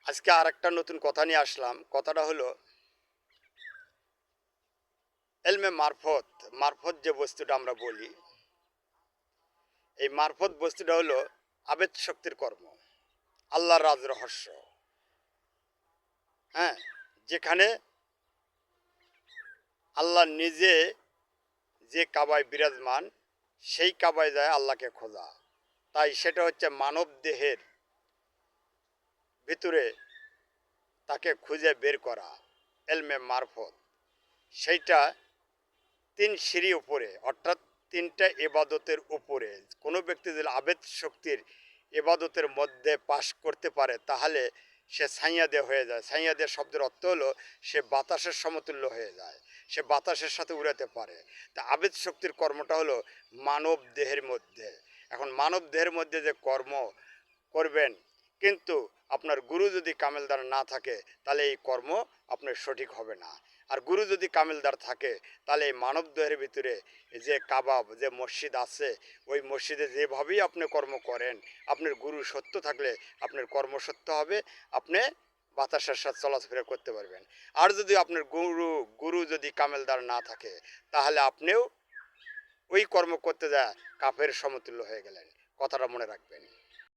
আজকে আর একটা নতুন কথা নিয়ে আসলাম। কথাটা হলো এলমে মারফত। মারফত যে বস্তুটা আমরা বলি, এই মারফত বস্তুটা হলো আবেদ শক্তির কর্ম, আল্লাহর রাজ রহস্য। হ্যাঁ, যেখানে আল্লাহ নিজে যে কাবায় বিরাজমান, সেই কাবায় যায় আল্লাহকে খোঁজা। তাই সেটা হচ্ছে মানব দেহের ভিতরে তাকে খুঁজে বের করা, এলমে মারফত। সেইটা তিন সিঁড়ি উপরে, অর্থাৎ তিনটা এবাদতের উপরে কোনো ব্যক্তি যদি আবেদ শক্তির এবাদতের মধ্যে পাশ করতে পারে, তাহলে সে সাইয়াদে হয়ে যায়। সাইয়াদের শব্দের অর্থ হলো সে বাতাসের সমতুল্য হয়ে যায়, সে বাতাসের সাথে উড়াতে পারে। তা আবেদ শক্তির কর্মটা হলো মানব দেহের মধ্যে। এখন মানব দেহের মধ্যে যে কর্ম করবেন, কিন্তু আপনার গুরু যদি কামেলদার না থাকে, তাহলে এই কর্ম আপনার সঠিক হবে না। আর গুরু যদি কামেলদার থাকে, তাহলে এই মানব দেহের ভিতরে যে কাবাব, যে মসজিদ আছে, ওই মসজিদে যেভাবেই আপনি কর্ম করেন, আপনার গুরু সত্য থাকলে আপনার কর্ম সত্য হবে, আপনি বাতাসের সাথে চলাফেরা করতে পারবেন। আর যদি আপনার গুরু যদি কামেলদার না থাকে, তাহলে আপনিও ওই কর্ম করতে যায় কাফের সমতুল্য হয়ে গেলেন। কথাটা মনে রাখবেন।